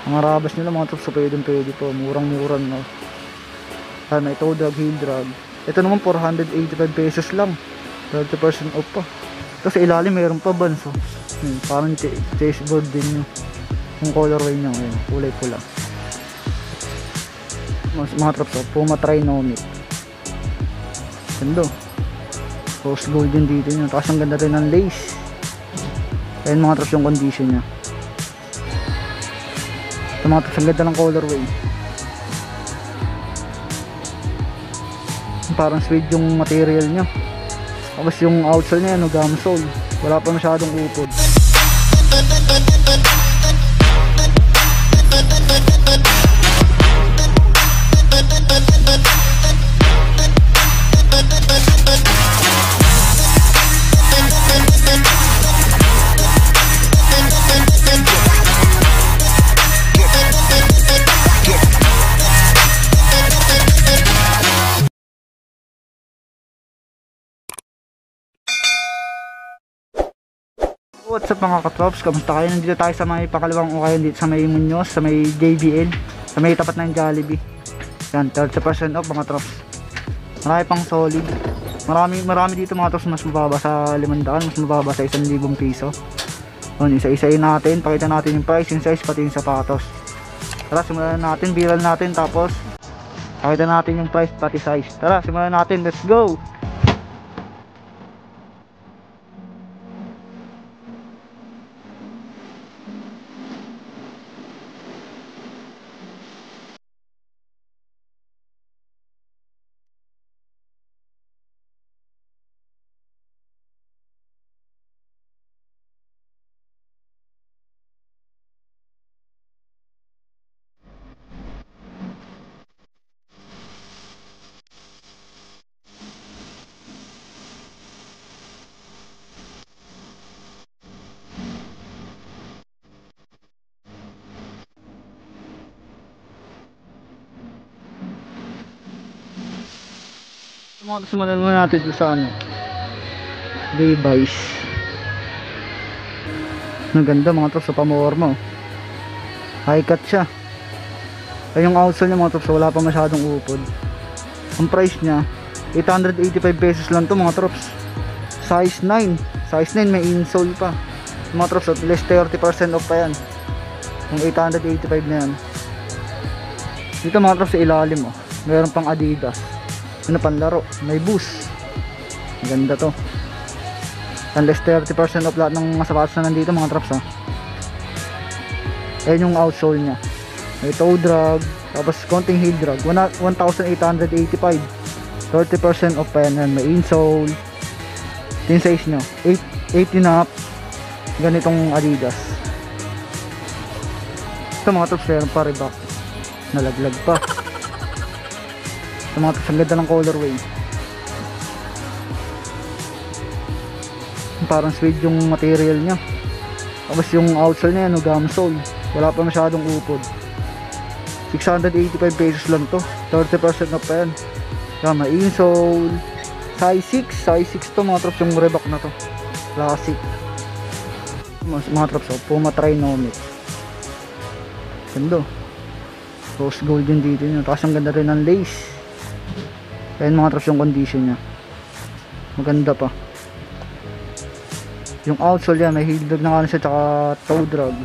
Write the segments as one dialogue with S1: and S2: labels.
S1: Mga rabas nila mga trops, so pwede po, murang mura no. May toe drag, heel drag. Ito naman 485 pesos lang, 30% off pa. Tapos sa ilalim meron pa bands, oh. Parang chessboard din yun yung colorway nya, kulay pula. Mga trops, oh, Puma Trinomic, ganda, rose gold din dito nyo. Tapos ang ganda rin ng lace. Ayan mga trops yung condition nya. Ito mga trops, ang ganda ng colorway, parang suede yung material nya. Tapos yung outsole nya, gum sole, wala pa masyadong upod. What's up mga katrops, kamusta kayo? Nandito tayo sa may pakalawang ukayan dito sa may Muñoz, sa may JBL, sa may tapat ng Jollibee. Yan, 30% off mga trops. Marami pang solid. Marami dito mga trops, mas mababa sa 500, mas mababa sa 1,000 piso. Yun, isa-isayin natin, pakita natin yung price, yung size, pati yung sapatos. Tara, simulan natin, bilan natin, tapos pakita natin yung price, pati size. Tara, simulan natin, let's go! Simulan muna natin sa Levi's. Ang ganda mga trops, sa pamorma, high cut siya. Ay yung outsole nya mga trops, wala pa masyadong upod. Ang price nya 885 pesos lang to mga trops. Size 9 may insole pa mga trops, at least 30% off pa yan yung 885 na yan. Dito mga trops sa ilalim, meron pang Adidas, panlaro, may Boost. Ganda to. Unless 30% off lahat ng mga sapatos na nandito mga trops, Ayan yung outsole nya, may toe drag, tapos konting heel drag, 1,885, 30% off pa yan. May insole. Yung size nya 18 up, ganitong Adidas. Ito mga trops, meron pa Reebok, nalaglag pa. Ito mga trops, ang ganda ng colorway, parang suede yung material nya. Tapos yung outsole nya, gum sole, wala pa masyadong upod. 685 pesos lang to, 30% off pa yan. May insole, size 6 to mga trops, yung Reebok na to, classic. Mga trops, Puma Trinomic, ganda, rose gold din dito nyo. Tapos ang ganda rin ng lace. Ayan mga trops yung condition nya, maganda pa. Yung outsole yan, may heel drag na nga siya, tsaka toe drag.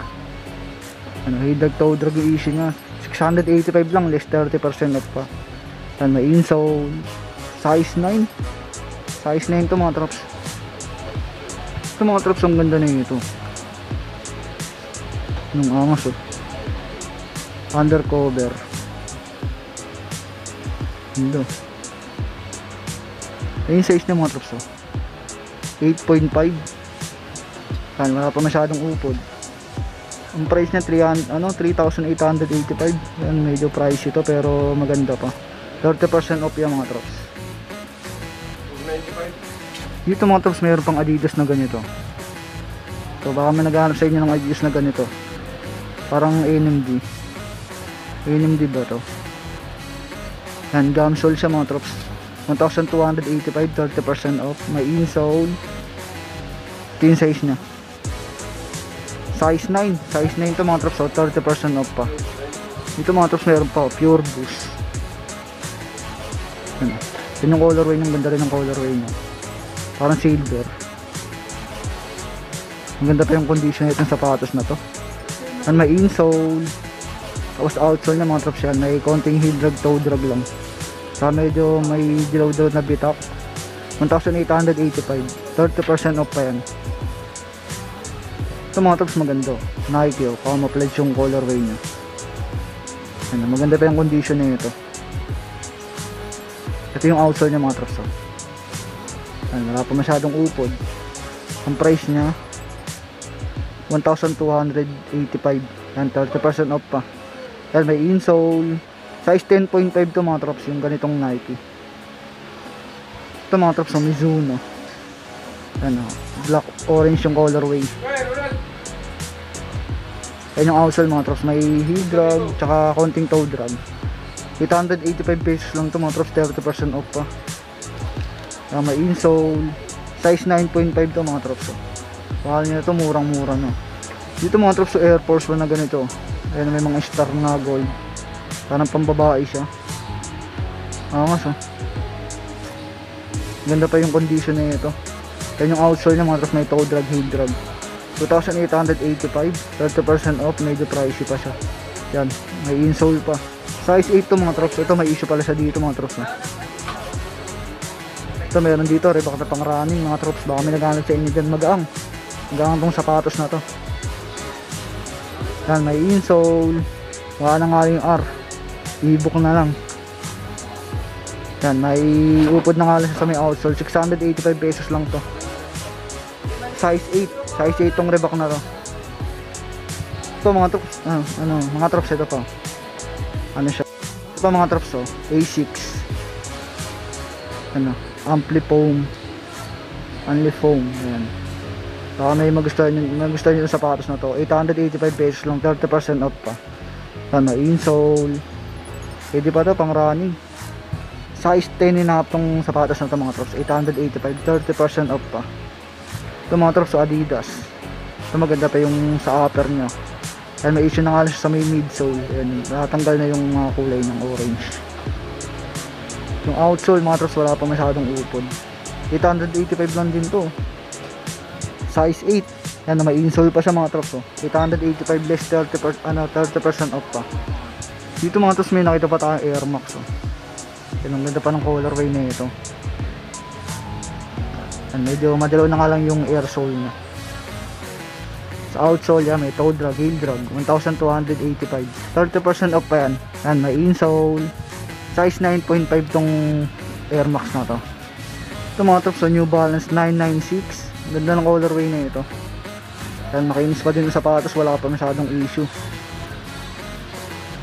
S1: Heel drag, toe drag yung issue nya. 685 lang, less 30% off pa. Yan, may insole, size 9 to mga trops. Ito mga trops, ang ganda na yun ito. Yung angas, undercover, ganda. Yung size na mga trops, 8.5. Wala pa masyadong upod. Ang price niya 3,885. Yan, medyo pricey ito pero maganda pa. 30% off yan mga trops. 95. Dito mga trops, mayroon pang Adidas na ganito. So baka may naghahanap sa inyo ng Adidas na ganito. Parang NMD ba to? Yan, gum sole siya mga trops. 1,285, 30% off. May insole. Ito yung size nya, Size 9 to mga trops, so 30% off pa. Dito mga trops meron pa, Pure Boost. Yan yung colorway, yung ganda rin ng colorway niya. Parang silver. Ang ganda pa yung condition nitong sapatos na to. And may insole. Tapos outsole niya mga trops yan, may konting heel drag, toe drag lang. Saka medyo may dilaw-dilaw na bitak. 1,885, 30% off pa yan. Ito mga trops maganda, Nike o, camouflage yung colorway niya. Ano, maganda pa yung condition niya ito. Ito yung outsole niya mga trops. Ano, wala pa masyadong upod. Ang price niya 1,285, yan, 30% off pa. Yan, may insole. Size 10.5 to mga trops, yung ganitong Nike. Ito mga trops, Mizuno. Ano, black orange yung colorway. Yan yung outsole mga trops, may heel drag tsaka konting toe drag. 885 pesos lang to mga trops, 30% off pa. Yan, may insole. Size 9.5 to mga trops. Mahal nyo to, murang mura no. Dito mga trops, Air Force 1 na ganito. Ayan, may mga star na gold. Parang pambabae siya. Angas oh. Ganda pa yung condition na ito. Yan yung outsole niya mga trops, may toe drag, heel drag. 2,885, 30% off, medyo pricey pa siya. Yan, may insole pa. Size 8 to mga trops. Ito may issue pala siya dito mga trops. Ito meron dito, Reebok na pang running mga trops. Baka may naghanap sa inyo dyan, magaang tong sapatos na to. Yan, may insole. Wala na nga yung R, i-book na lang. Yan, may upod na nga lang sa may outsole. 685 pesos lang to. Size 8 tong Reebok na to. Ito mga trops, mga trops, ito pa. Ano siya? Ito pa mga trops, A6. Ano, Amplifoam. Ayan. Baka may magustuhan nyo yung sapatos na to. 885 pesos lang, 30% off pa. Ano, insole. Pwede pa to, pang running. Size 10.5 tong sapatos na to mga trops. 885, 30% off pa. Ito mga trops, Adidas. Ito maganda pa yung sa upper nya. Ayan, may issue na nga sa may midsole. Ayan, natanggal na yung mga kulay ng orange. Yung outsole mga trops, wala pa masyadong upod. 885 lang din to. Size 8. Yan, may insole pa siya mga trops. 885 less 30% off pa. Dito mga trops, may nakita pa tayong Air Max. Yan, ang ganda pa ng colorway na ito. Yan, medyo madilaw na nga lang yung air sole na. Sa outsole yan, may toe drag, heel drag, 1,285, 30% off pa yan. Yan, may insole. Size 9.5 tong Air Max na to. Ito mga trops, New Balance 996. Ganda ng colorway na ito. Yan, makinis pa din yung sapatos, wala pa masyadong issue.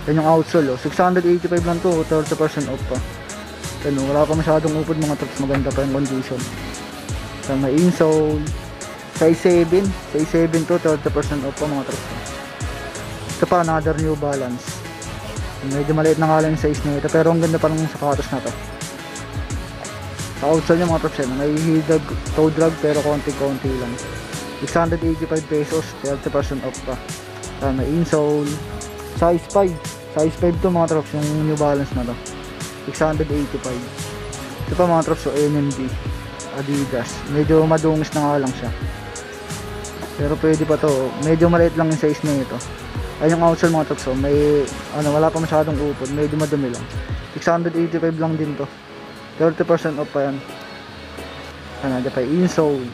S1: Yan yung outsole, 685 lang to, 30% off pa. Yan, wala pa masyadong upod mga trops, maganda pa yung condition. Yan, may insole. Size 7 to, 30% off pa mga trops. Ito pa, another New Balance. Medyo maliit na nga lang yung size na ito, pero ang ganda pa ng sapatos na to. Sa outsole niya mga trops, may heel drag, toe drag, pero konti-konti lang. 685 pesos, 30% off pa. Yan, may insole. Size 5 to mga trops, yung New Balance na to. 685. Ito pa mga trops, NMD Adidas. Medyo madungis na nga lang siya, pero pwede pa to. Medyo maliit lang yung size na ito. Ay, yung outsole mga trops, may wala pa masyadong upod, medyo madumi lang. 685 lang din to, 30% off pa yan. Ano pa, insole.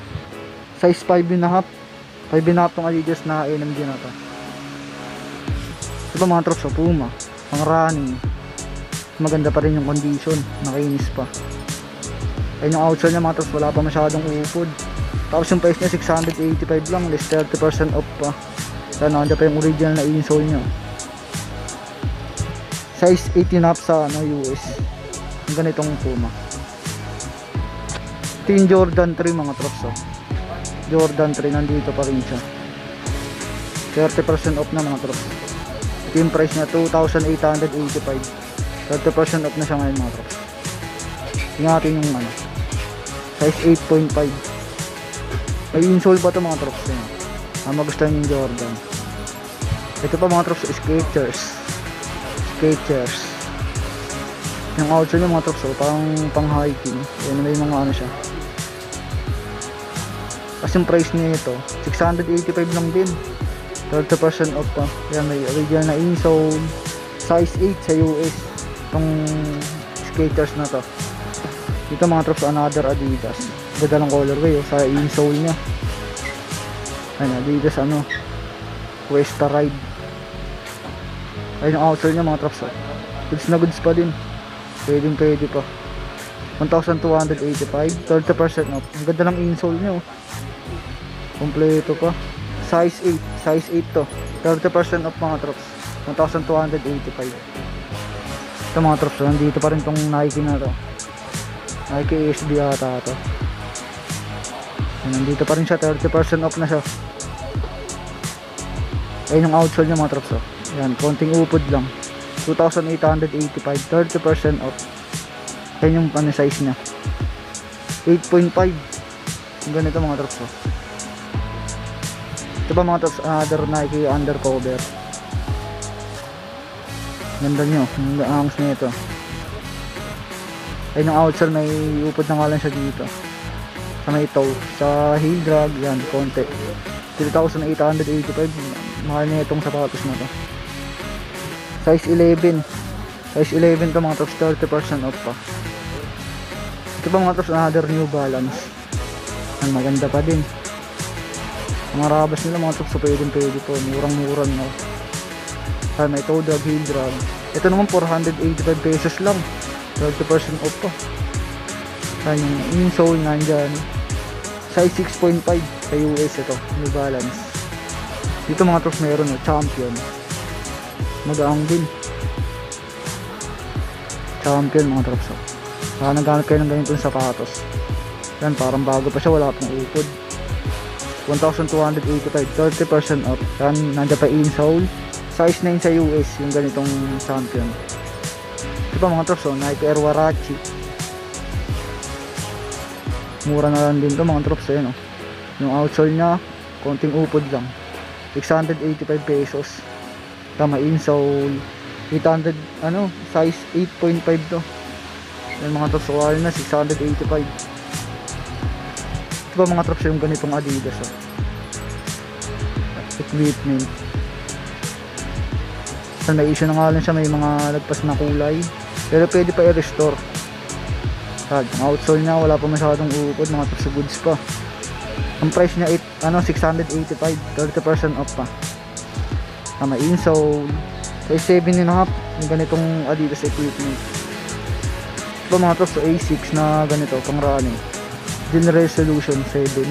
S1: Size 5.5 tong Adidas na NMD na to. Ito pa mga trops, Puma, pang running. Maganda pa rin yung condition, nakinis pa. Ayun yung outsole niya mga trops, wala pa masyadong upod. Tapos yung price niya 685 lang, less 30% off pa. Sana nandiyan pa yung original na insole niya. Size 18.5 sa US. Yung ganitong Puma. Ito yung Jordan 3 mga trops. Jordan 3, nandito pa rin siya. 30% off na mga trops. Ito yung price niya, 2,885. 30% off na siya ngayon mga trops. Tingnan natin yung size 8.5. May insole pa ito mga trops. magustuhan yung Jordan. Ito pa mga trops, Skechers. Yung outsole niya mga trops, pang hiking. Yan, may mga ano siya. Kasi yung price niya ito, 685 lang din. 30% off pa. Yan, may original na insole. Size 8 sa US. Itong Skechers na to. Dito mga trops, another Adidas. Ganda ng colorway sa insole niya. Ayun, Adidas Questa Ride. Ayun yung outsole niya mga trops. Goods na goods pa din. Pwede pa. 1,285, 30% off. Ang ganda ng insole niya. Kompleto pa. Size 8 to. 30% off mga trops. 1,285. Ito mga trops, nandito pa rin tong Nike na to. Nike SB ata to. Nandito pa rin siya, 30% off na siya. Ayun yung outsole niya mga trops. Yan, konting upod lang. 2,885, 30% off. Ayun yung size niya. 8.5. Yung ganito mga trops. Ito ba mga trops, another Nike undercover. Ganda nyo, ang angas na ito. Ayun yung outsole, may upod na nga lang siya dito. Sa may toe, sa heel drag, yan, konti. 3,885. Mahal na itong sapatos na to. Size 11 to mga trops, 30% off pa. Ito pa mga trops, another New Balance. Ang maganda pa din. Mga rabas nila mga trops, so pwede po. Murang no. May toe drag, heel drag. Ito naman 485 pesos lang, 30% off pa. Yung insole nandyan. Size 6.5 sa US ito, New Balance. Dito mga trops meron Champion. Magaang din. Champion mga trops. Saka naghanap kayo ng ganitong sapatos. Yan, parang bago pa siya, wala pang upod. 1,285, 30% off. Yan, nandiyan pa insole. Size 9 sa US, yung ganitong Champion. Ito pa mga trops, Nike Air Warachi. Mura na lang din to mga trops. Yung outsole nya, konting upod lang. 685 pesos. Tama, insole 800, size 8.5 to. Yung mga trops, wala na 685. Ito pa mga trops, yung ganitong Adidas equipment. So, may issue na nga lang siya, may mga lagpas na kulay, pero pwede pa i-restore. Ang outsole niya, wala pa masyadong upod, mga trops, goods pa. Ang price niya 685, 30% off pa. Tama, insole size 7.5, yung ganitong Adidas equipment. Ito mga trops, A6 na ganito, pang running. General Resolution 7.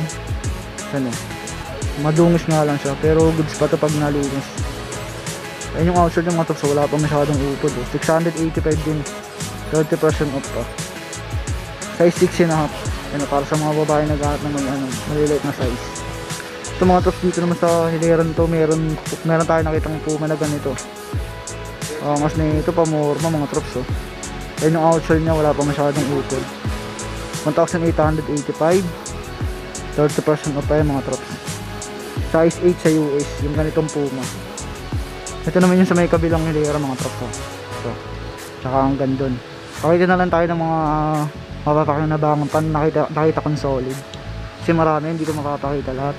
S1: Madungis nga lang siya, pero goods pa to pag nalinis. Ayun yung outsole ng mga trops, wala pa masyadong upod. 685 din, 30% off pa. Size 6.5. Para sa mga babae nag-ahat ng maliliit na size. Ito mga trops, dito naman sa hiliran to, meron tayo nakitang Puma na ganito. Mas na ito pa mga trops. Ayun yung outsole niya, wala pa masyadong upod. 1,885, 30% off pa yung mga trops. Size 8 sa US, yung ganitong Puma. Ito naman yung sa may kabilang hilera mga trops. Ito, tsaka ang gandun. Pakita na lang tayo ng mga mapapakinabangan pa nakita kong solid. Kasi marami hindi ko makapakita lahat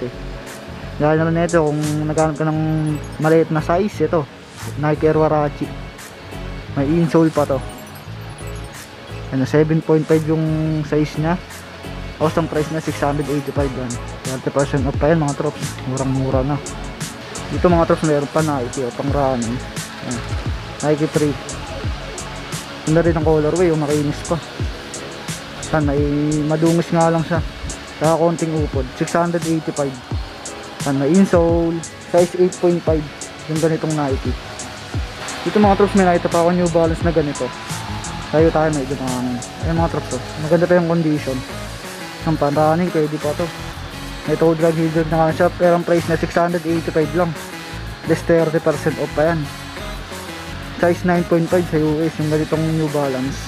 S1: Dahil naman nito, kung naghanap ka ng maliit na size, ito Nike Air Warachi. May insole pa to. 7.5 yung size nya. Tapos ang price nya 685 yan. 30% off pa yan mga trops. Murang-mura na. Dito mga trops meron pa Nike pang running. Nike 3. Ganda rin ang colorway, makinis pa. May madungis nga lang siya. Saka konting upod, 685. May insole size 8.5, yung ganitong Nike. Dito mga trops, may nakita pa ako New Balance na ganito. Tayo may gumangin. Ayun mga trops, maganda pa yung condition. Ang panraning, pwede pa to. May toe drag, heel drag na nga siya, pero ang price na 685 lang. Less 30% off pa yan. Size 9.5 sa US, yung ganitong New Balance.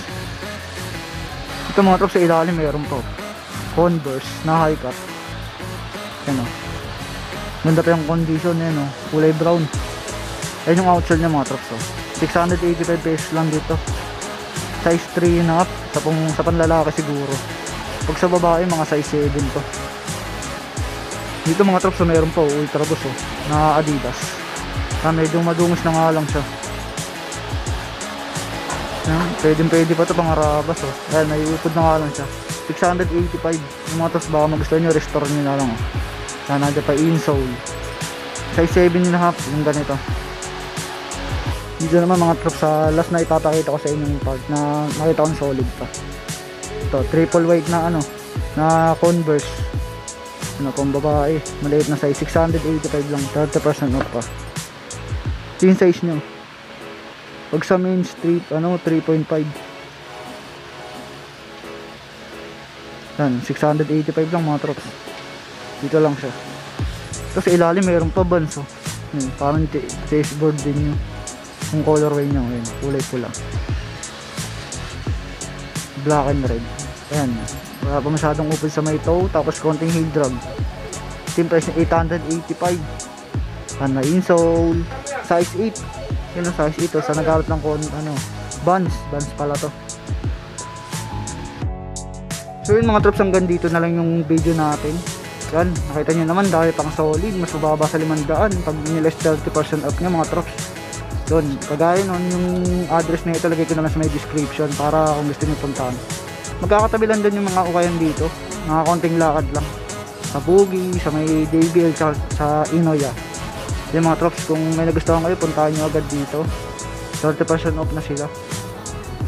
S1: Ito mga trops, sa ilalim meron po Converse na high cut. Ganda pa yung condition eh, no? Kulay brown. Ayun yung outsole niya mga trops, oh. 685 pesos lang dito. Size 3 and up. Sa panlalaki siguro. Pag sa babae, mga size 7 to. Dito mga trops, so meron po Ultra Boost, oh, na Adidas. Medyo madungos na nga lang siya. Pwede pa ito pang Arabas, oh. Ayan, naiupod na nga lang siya. 685. Yung mga trops, baka magustuhan nyo, restore nyo na lang, oh. Nandiyan pa insole. Size 7 and a half, yung ganito. Dito naman mga trops, sa last na ipapakita ko sa inyo yung part na nakita kong solid pa. Ito, triple white na ano, na Converse. Ano pang babae, maliit na size, 685 lang, 30% off pa. Ito yung size nyo. Pag sa Main Street, ano, 3.5. Yan, 685 lang mga trops. Dito lang siya. Tapos sa ilalim meron pa bands, oh. Parang chessboard din yung colorway niya, yun, kulay pula. Black and red. Ayan, wala pa masyadong open sa may toe, tapos konting heel drag. Team price na 885. Ano, insole, size 8. Yun ang size 8, oh. Sa nag-aaral lang ko, ano, bands pala to. So yun mga trops, hanggang dito na lang yung video natin. Yan, nakita nyo naman dahil pang solid, mas mababa sa 500 pag niles 30% off nyo mga trops. Doon, kagaya nun, yung address na ito lagay ko na lang sa may description para kung gusto nyo puntahan. Magkakatabi lang din yung mga ukayan dito, mga konting lakad lang sa Bugi, sa may JBL, sa Inoya. Yung mga trops, kung may nagustuhan kayo, puntahan nyo agad dito. 30% off na sila.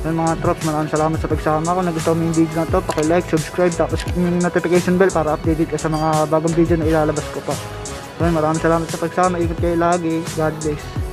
S1: Yung mga trops, maraming salamat sa pagsama. Kung nagustuhan mo yung video na to, paki-like, subscribe, tapos yung notification bell para updated ka sa mga bagong video na ilalabas ko pa. Maraming salamat sa pagsama. Ikot kayo lagi. God bless.